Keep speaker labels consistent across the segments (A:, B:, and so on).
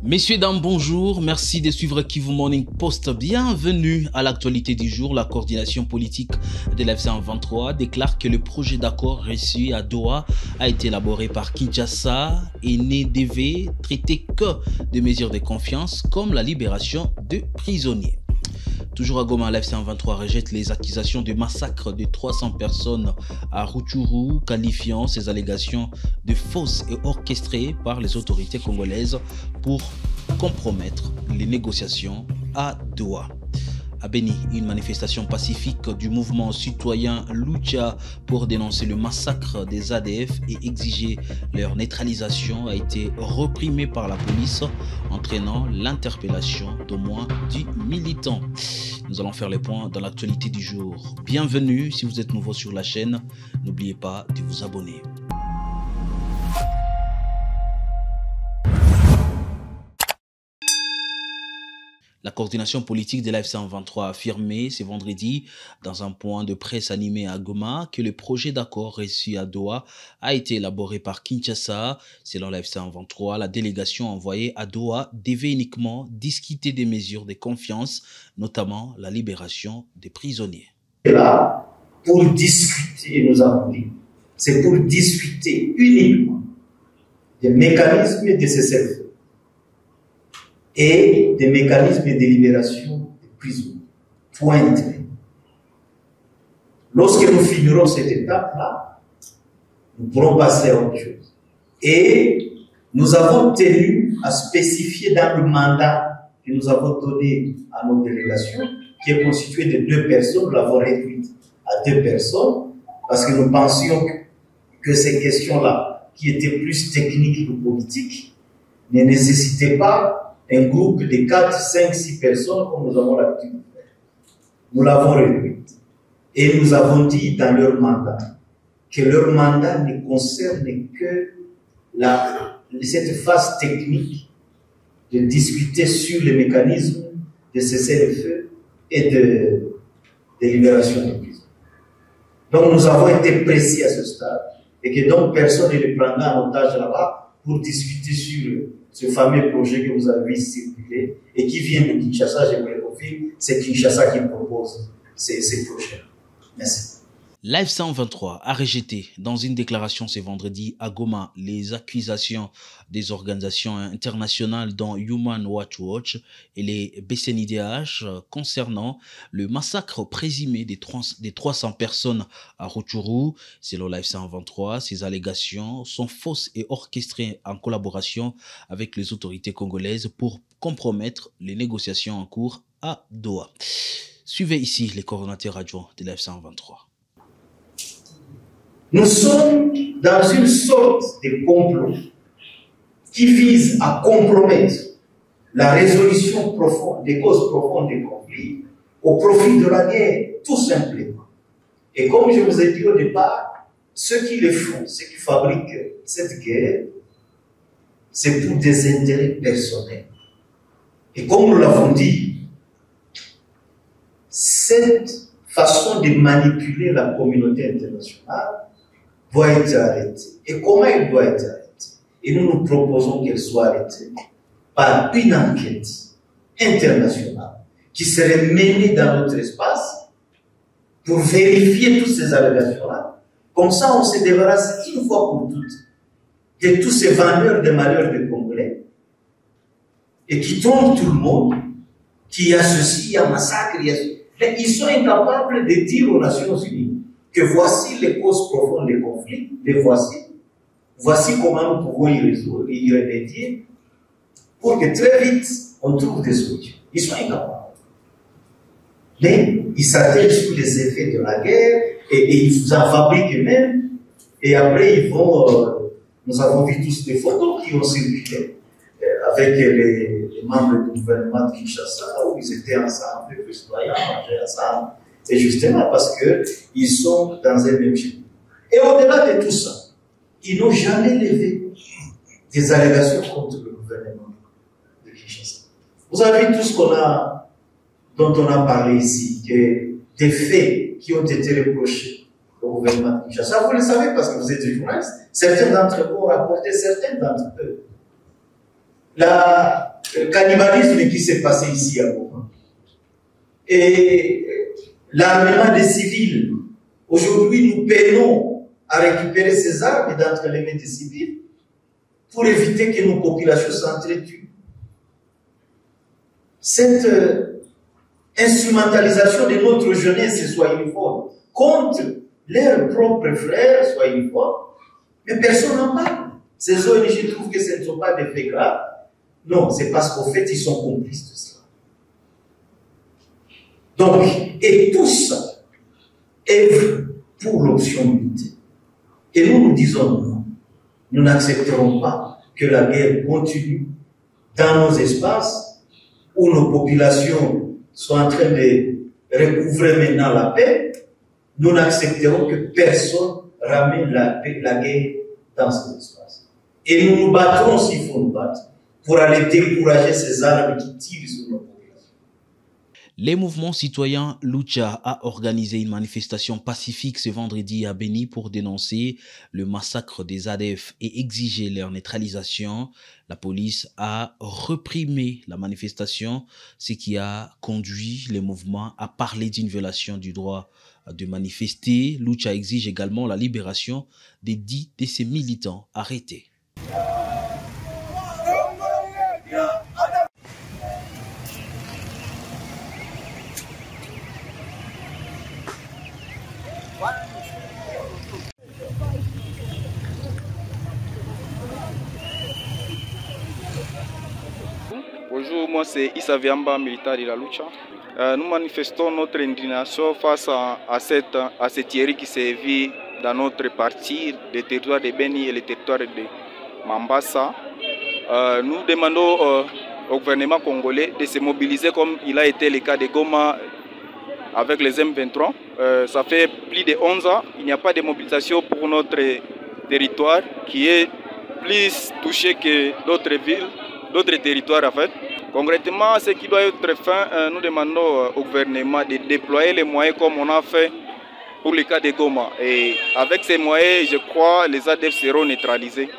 A: Messieurs, dames, bonjour. Merci de suivre Kivu Morning Post. Bienvenue à l'actualité du jour. La coordination politique de l'F-123 déclare que le projet d'accord reçu à Doha a été élaboré par Kinshasa et ne devait traiter que de mesures de confiance comme la libération de prisonniers. Toujours à Goma, l'F-123 rejette les accusations de massacre de 300 personnes à Rutshuru, qualifiant ces allégations de fausses et orchestrées par les autorités congolaises pour compromettre les négociations à Doha. À Beni, une manifestation pacifique du mouvement citoyen Lucha pour dénoncer le massacre des ADF et exiger leur neutralisation a été reprimée par la police, entraînant l'interpellation d'au moins 10 militants. Nous allons faire les points dans l'actualité du jour. Bienvenue si vous êtes nouveau sur la chaîne, n'oubliez pas de vous abonner. La coordination politique de l'F-123 a affirmé ce vendredi dans un point de presse animé à Goma que le projet d'accord reçu à Doha a été élaboré par Kinshasa. Selon l'F-123, la délégation envoyée à Doha devait uniquement discuter des mesures de confiance, notamment la libération des prisonniers.
B: Là, pour discuter, nous avons dit, c'est pour discuter uniquement des mécanismes de cessez-le-feu et des mécanismes de libération des prisonniers. Point. Lorsque nous finirons cette étape-là, nous pourrons passer à autre chose. Et nous avons tenu à spécifier dans le mandat que nous avons donné à nos délégations, qui est constitué de 2 personnes, nous l'avons réduite à 2 personnes, parce que nous pensions que ces questions-là, qui étaient plus techniques que politiques, ne nécessitaient pas un groupe de 4, 5, 6 personnes comme nous avons l'habitude de faire. Nous l'avons réduite. Et nous avons dit dans leur mandat que leur mandat ne concerne que cette phase technique de discuter sur les mécanismes de cessez-le-feu et de libération des prisons. Donc nous avons été précis à ce stade et que donc personne ne les prendra en otage là-bas pour discuter sur ce fameux projet que vous avez circulé et qui vient de Kinshasa, je vous le confirme, c'est Kinshasa qui propose ces projets. Merci.
A: L'F-123 a rejeté dans une déclaration ce vendredi à Goma les accusations des organisations internationales dont Human Rights Watch et les BCNIDH concernant le massacre présumé des 300 personnes à Rutshuru. Selon l'F-123, ces allégations sont fausses et orchestrées en collaboration avec les autorités congolaises pour compromettre les négociations en cours à Doha. Suivez ici les coordonnateurs adjoints de l'F-123.
B: Nous sommes dans une sorte de complot qui vise à compromettre la résolution profonde, des causes profondes des conflits au profit de la guerre, tout simplement. Et comme je vous ai dit au départ, ceux qui le font, ceux qui fabriquent cette guerre, c'est pour des intérêts personnels. Et comme nous l'avons dit, cette façon de manipuler la communauté internationale doit être arrêtée. Et comment elle doit être arrêtée? Et nous proposons qu'elle soit arrêtée par une enquête internationale qui serait menée dans notre espace pour vérifier toutes ces allégations-là. Comme ça, on se débarrasse une fois pour toutes de tous ces vendeurs de malheur de Congolais et qui trompent tout le monde, qui associent, il y a massacre, il y a... Mais ils sont incapables de dire aux Nations Unies que voici les causes profondes des conflits, les voici. Voici comment nous pouvons y remédier pour que très vite on trouve des solutions. Ils sont incapables. Mais ils s'attellent sur les effets de la guerre et ils en fabriquent eux-mêmes. Et après, ils vont. Nous avons vu tous des photos qui ont circulé avec les membres du gouvernement de Kinshasa où ils étaient ensemble, les citoyens mangeaient ensemble. C'est justement parce qu'ils sont dans un même chemin. Et au-delà de tout ça, ils n'ont jamais levé des allégations contre le gouvernement de Kinshasa. Vous avez vu tout ce dont on a parlé ici, des faits qui ont été reprochés au gouvernement de Kinshasa. Vous le savez parce que vous êtes journaliste. Certains d'entre vous ont rapporté certains d'entre eux. le cannibalisme qui s'est passé ici à Goma et l'armement des civils. Aujourd'hui, nous peinons à récupérer ces armes d'entre les mains des civils pour éviter que nos populations s'entretuent. Cette instrumentalisation de notre jeunesse, soit uniforme, contre leurs propres frères, soit uniforme, mais personne n'en parle. Ces ONG trouvent que ce ne sont pas des faits graves. Non, c'est parce qu'en fait, ils sont complices de cela. Donc, et tous œuvrent pour l'option militaire. Et nous disons non. Nous n'accepterons pas que la guerre continue dans nos espaces où nos populations sont en train de recouvrer maintenant la paix. Nous n'accepterons que personne ramène la guerre dans ces espaces. Et nous nous battrons s'il faut nous battre pour aller décourager ces armes qui tirent sur nos populations.
A: Les mouvements citoyens Lucha a organisé une manifestation pacifique ce vendredi à Beni pour dénoncer le massacre des ADF et exiger leur neutralisation. La police a reprimé la manifestation, ce qui a conduit les mouvements à parler d'une violation du droit de manifester. Lucha exige également la libération des 10 de ses militants arrêtés.
C: Bonjour, moi c'est Issa Viamba, militant de la Lucha. Nous manifestons notre indignation face à cette tuerie qui s'est vue dans notre parti, le territoire de Beni et le territoire de Mambasa. Nous demandons au gouvernement congolais de se mobiliser comme il a été le cas de Goma avec les M23. Ça fait plus de 11 ans, il n'y a pas de mobilisation pour notre territoire qui est plus touché que d'autres villes, d'autres territoires en fait. Concrètement, ce qui doit être fait, nous demandons au gouvernement de déployer les moyens comme on a fait pour le cas de Goma. Et avec ces moyens, je crois, les ADF seront neutralisés.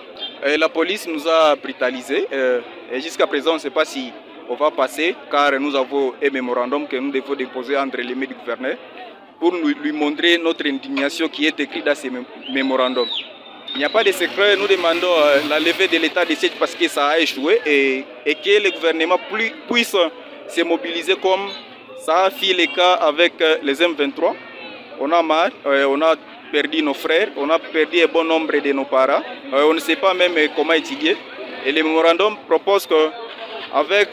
C: La police nous a brutalisés et jusqu'à présent, on ne sait pas si on va passer car nous avons un mémorandum que nous devons déposer entre les mains du gouverneur pour lui montrer notre indignation qui est écrite dans ce mémorandum. Il n'y a pas de secret, nous demandons la levée de l'état de siège parce que ça a échoué et que le gouvernement puisse se mobiliser comme ça a fait le cas avec les M23. On a marre, on a perdu nos frères, on a perdu un bon nombre de nos parents, on ne sait pas même comment étudier. Et le mémorandum propose qu'avec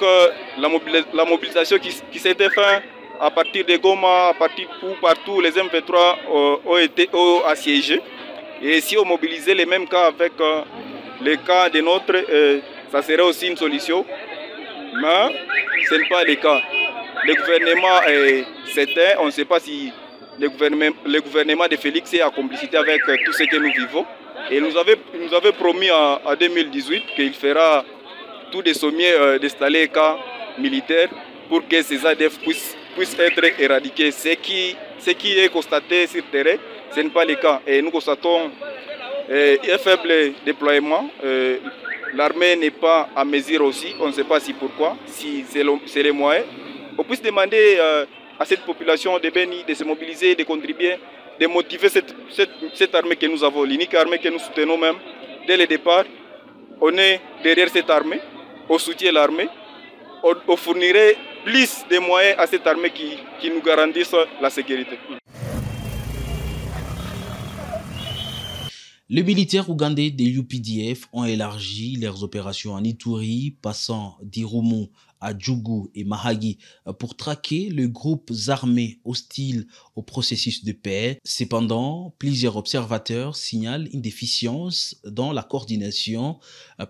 C: la mobilisation qui s'était faite à partir de Goma, à partir où partout les M23 ont été assiégés. Et si on mobilisait les mêmes cas avec les cas des nôtres, ça serait aussi une solution. Mais ce n'est pas le cas. Le gouvernement est certain, on ne sait pas si le gouvernement de Félix est en complicité avec tout ce que nous vivons. Et il nous avait promis en 2018 qu'il fera tout des sommiers d'installer un cas militaire pour que ces ADF puissent être éradiqués. Ce qui est constaté sur le terrain, ce n'est pas le cas. Et nous constatons un faible déploiement. L'armée n'est pas à mesure aussi. On ne sait pas si pourquoi, si c'est les moyens. On puisse demander à cette population de Beni de se mobiliser, de contribuer, de motiver cette armée que nous avons, l'unique armée que nous soutenons même. Dès le départ, on est derrière cette armée, on soutient l'armée, on fournirait plus de moyens à cette armée qui nous garantissent la sécurité.
A: Les militaires ougandais des UPDF ont élargi leurs opérations en Ituri, passant d'Irumu à Djougou et Mahagi pour traquer les groupes armés hostiles au processus de paix. Cependant, plusieurs observateurs signalent une déficience dans la coordination.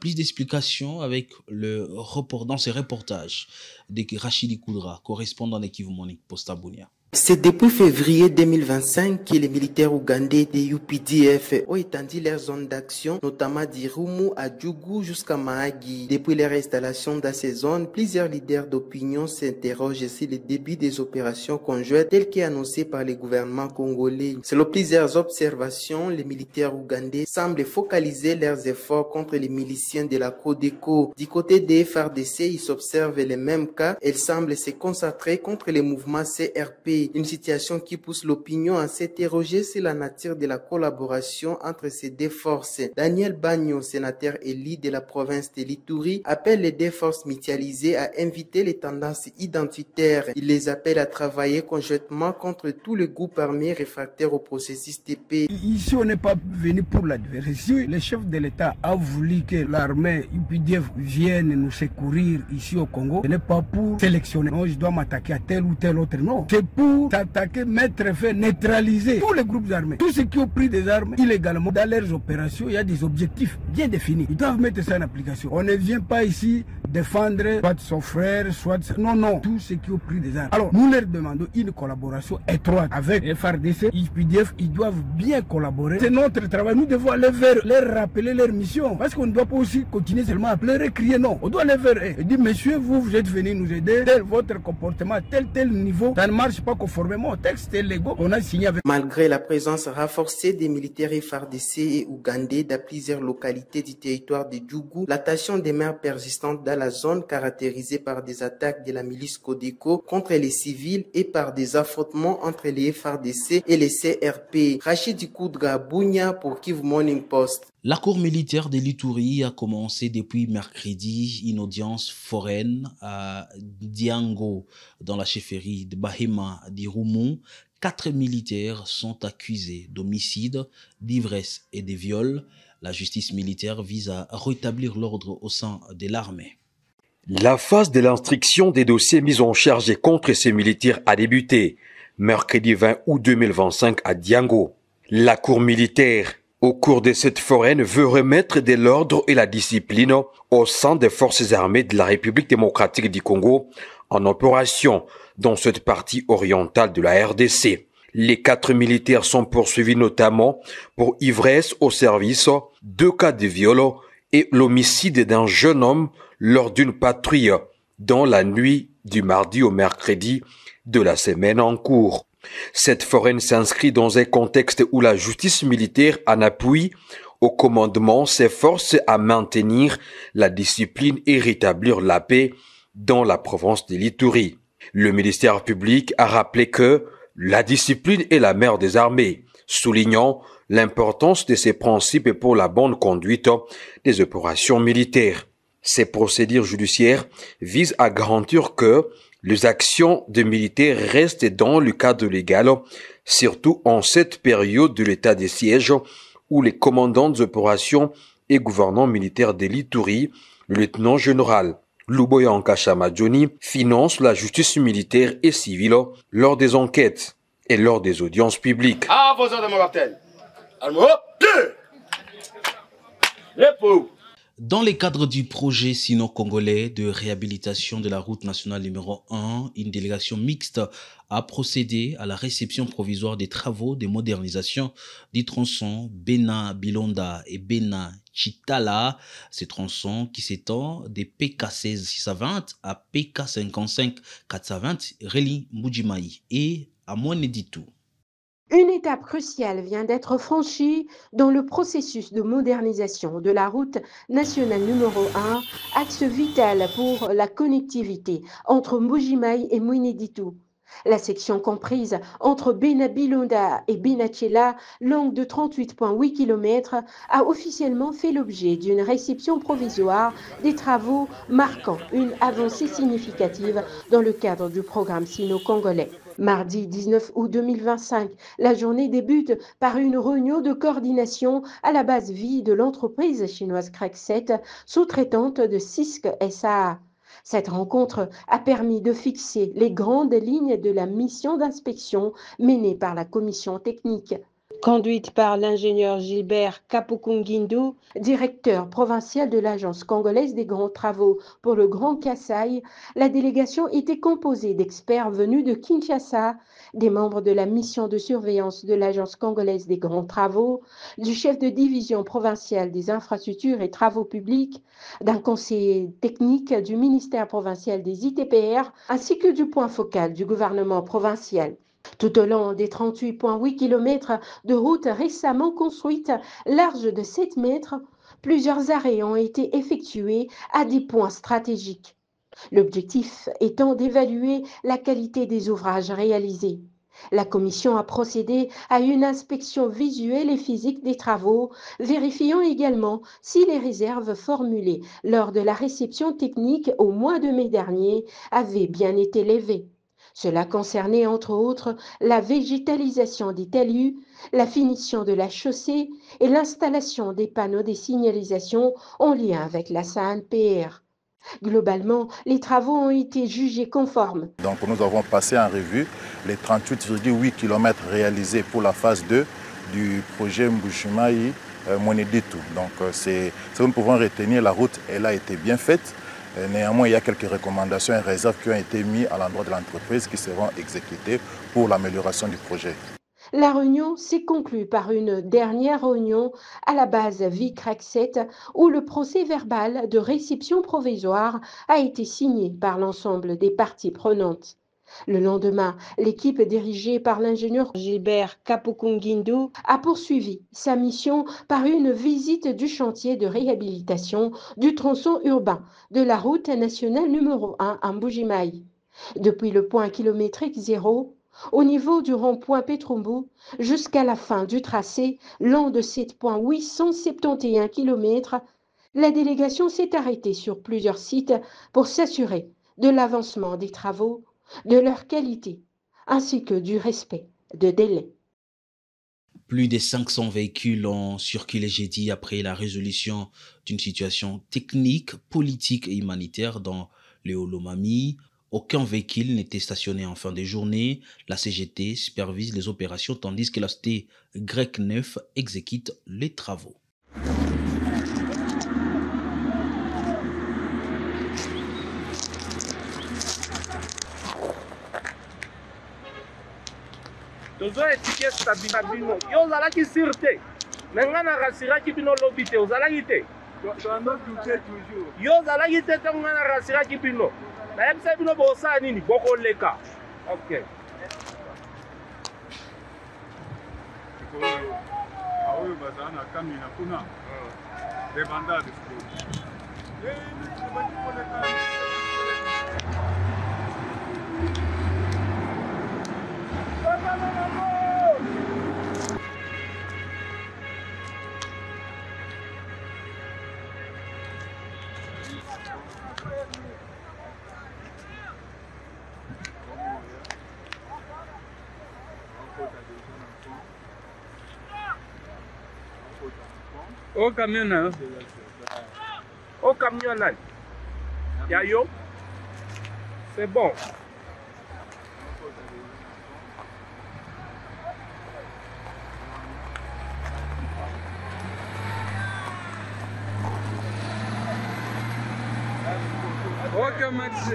A: Plus d'explications avec dans ce reportage de Rachidi Koudra, correspondant d'Ekivu Monique Postabunia.
D: C'est depuis février 2025 que les militaires ougandais des UPDF ont étendu leur zone d'action, notamment d'Irumu à Djougou jusqu'à Mahagi. Depuis leur installation dans ces zones, plusieurs leaders d'opinion s'interrogent sur le début des opérations conjointes telles qu'annoncées par le gouvernement congolais. Selon plusieurs observations, les militaires ougandais semblent focaliser leurs efforts contre les miliciens de la Codeco. Du côté des FARDC, ils s'observent les mêmes cas. Elles semblent se concentrer contre les mouvements CRP. Une situation qui pousse l'opinion à s'interroger sur la nature de la collaboration entre ces deux forces. Daniel Bagno, sénateur élu de la province de l'Ituri, appelle les deux forces mutualisées à inviter les tendances identitaires. Il les appelle à travailler conjointement contre tous les groupes armés réfractaires au processus de paix.
E: Ici, on n'est pas venu pour l'adversaire. Le chef de l'État a voulu que l'armée UPDF vienne nous secourir ici au Congo. Ce n'est pas pour sélectionner. Non, je dois m'attaquer à tel ou tel autre. Non, c'est pour s'attaquer, mettre fin, neutraliser tous les groupes armés. Tous ceux qui ont pris des armes illégalement dans leurs opérations, il y a des objectifs bien définis. Ils doivent mettre ça en application. On ne vient pas ici défendre soit son frère, soit... Non, non. Tous ceux qui ont pris des armes. Alors, nous leur demandons une collaboration étroite avec les FARDC, UPDF. Ils doivent bien collaborer. C'est notre travail. Nous devons aller vers leur rappeler leur mission. Parce qu'on ne doit pas aussi continuer seulement à pleurer, crier non. On doit aller vers eux et dire, monsieur, vous êtes venus nous aider. Tel votre comportement, tel niveau, ça ne marche pas conformément au texte légaux qu'on a signé avec.
D: Malgré la présence renforcée des militaires FARDC et ougandais dans plusieurs localités du territoire de Djougou, la tension demeure persistante dans la zone caractérisée par des attaques de la milice Codeco contre les civils et par des affrontements entre les FARDC et les CRP. Rachid Koudra Bounia pour Kivu Morning Post.
A: La cour militaire de l'Ituri a commencé depuis mercredi une audience foraine à Diango, dans la chefferie de Bahema d'Irumu. 4 militaires sont accusés d'homicide, d'ivresse et de viol. La justice militaire vise à rétablir l'ordre au sein de l'armée.
F: La phase de l'instruction des dossiers mis en charge contre ces militaires a débuté mercredi 20 août 2025 à Diango. La cour militaire, au cours de cette foraine, veut remettre de l'ordre et la discipline au sein des forces armées de la République démocratique du Congo en opération dans cette partie orientale de la RDC. Les 4 militaires sont poursuivis notamment pour ivresse au service, 2 cas de viol et l'homicide d'un jeune homme lors d'une patrouille dans la nuit du mardi au mercredi de la semaine en cours. Cette foraine s'inscrit dans un contexte où la justice militaire, en appui au commandement, s'efforce à maintenir la discipline et rétablir la paix dans la province de l'Ituri. Le ministère public a rappelé que la discipline est la mère des armées, soulignant l'importance de ces principes pour la bonne conduite des opérations militaires. Ces procédures judiciaires visent à garantir que les actions des militaires restent dans le cadre légal, surtout en cette période de l'état de siège où les commandants des opérations et gouvernants militaires de l'Ituri, le lieutenant-général Luboya Nkashama Johnny, finance la justice militaire et civile lors des enquêtes et lors des audiences publiques.
G: À vos ordres, mon capitaine. Repos.
A: Dans le cadre du projet sino-congolais de réhabilitation de la route nationale numéro 1, une délégation mixte a procédé à la réception provisoire des travaux de modernisation du tronçon Bena-Bilonda et Bena-Chitala. Ces tronçons qui s'étend des PK16 620 à PK55 420 relient Mbujimayi et à Mweneditu.
H: Une étape cruciale vient d'être franchie dans le processus de modernisation de la route nationale numéro 1, axe vital pour la connectivité entre Mbujimayi et Mweneditu. La section comprise entre Bena-Bilonda et Bena-Chela, longue de 38,8 km, a officiellement fait l'objet d'une réception provisoire des travaux marquant une avancée significative dans le cadre du programme sino-congolais. Mardi 19 août 2025, la journée débute par une réunion de coordination à la base vie de l'entreprise chinoise Crack 7, sous-traitante de CISC SA. Cette rencontre a permis de fixer les grandes lignes de la mission d'inspection menée par la commission technique. Conduite par l'ingénieur Gilbert Kapukungindu, directeur provincial de l'Agence congolaise des grands travaux pour le Grand Kasaï, la délégation était composée d'experts venus de Kinshasa, des membres de la mission de surveillance de l'Agence congolaise des grands travaux, du chef de division provinciale des infrastructures et travaux publics, d'un conseiller technique du ministère provincial des ITPR, ainsi que du point focal du gouvernement provincial. Tout au long des 38,8 km de route récemment construite, large de 7 mètres, plusieurs arrêts ont été effectués à des points stratégiques. L'objectif étant d'évaluer la qualité des ouvrages réalisés. La commission a procédé à une inspection visuelle et physique des travaux, vérifiant également si les réserves formulées lors de la réception technique au mois de mai dernier avaient bien été levées. Cela concernait entre autres la végétalisation des talus, la finition de la chaussée et l'installation des panneaux de signalisation en lien avec la SANPR. Globalement, les travaux ont été jugés conformes.
I: Donc nous avons passé en revue les 38,8 km réalisés pour la phase 2 du projet Mbujimayi Mweneditu. Donc c'est ce que nous pouvons retenir, la route elle a été bien faite. Néanmoins, il y a quelques recommandations et réserves qui ont été mises à l'endroit de l'entreprise qui seront exécutées pour l'amélioration du projet.
H: La réunion s'est conclue par une dernière réunion à la base VICREC 7 où le procès verbal de réception provisoire a été signé par l'ensemble des parties prenantes. Le lendemain, l'équipe dirigée par l'ingénieur Gilbert Kapukungindu a poursuivi sa mission par une visite du chantier de réhabilitation du tronçon urbain de la route nationale numéro 1 à Mbujimayi. Depuis le point kilométrique 0, au niveau du rond-point Petrumbu, jusqu'à la fin du tracé, long de 7,871 km, la délégation s'est arrêtée sur plusieurs sites pour s'assurer de l'avancement des travaux, de leur qualité, ainsi que du respect de délais.
A: Plus de 500 véhicules ont circulé jeudi après la résolution d'une situation technique, politique et humanitaire dans le Haut-Lomami. Aucun véhicule n'était stationné en fin de journée. La CGT supervise les opérations tandis que la cité Grec 9 exécute les travaux.
J: Au camion, au camion, Yayo, c'est bon. Ok, merci.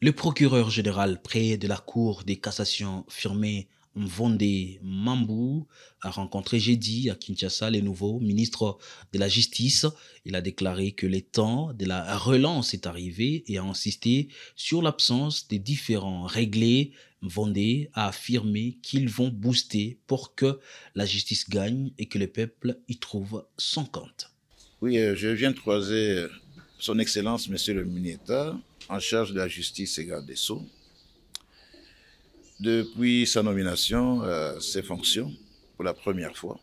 A: Le procureur général près de la Cour de cassation Firmin Mvonde Mambou a rencontré jeudi à Kinshasa le nouveau ministre de la Justice. Il a déclaré que le temps de la relance est arrivé et a insisté sur l'absence des différends réglés. Mvonde a affirmé qu'ils vont booster pour que la justice gagne et que le peuple y trouve son compte.
K: Oui, je viens de croiser son Excellence, Monsieur le ministre, en charge de la justice et garde des Sceaux. Depuis sa nomination à ses fonctions, pour la première fois,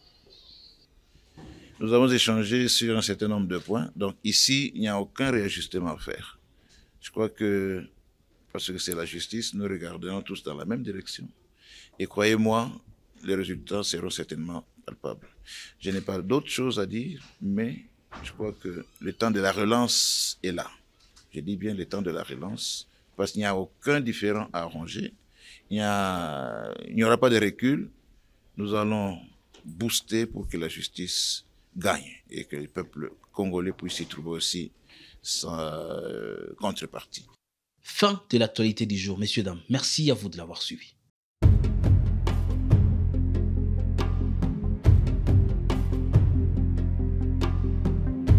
K: nous avons échangé sur un certain nombre de points. Donc ici, il n'y a aucun réajustement à faire. Je crois que, parce que c'est la justice, nous regardons tous dans la même direction. Et croyez-moi, les résultats seront certainement palpables. Je n'ai pas d'autre chose à dire, mais je crois que le temps de la relance est là. Je dis bien le temps de la relance, parce qu'il n'y a aucun différend à arranger. il n'y aura pas de recul. Nous allons booster pour que la justice gagne et que le peuple congolais puisse y trouver aussi sa contrepartie.
A: Fin de l'actualité du jour, messieurs, dames. Merci à vous de l'avoir suivi.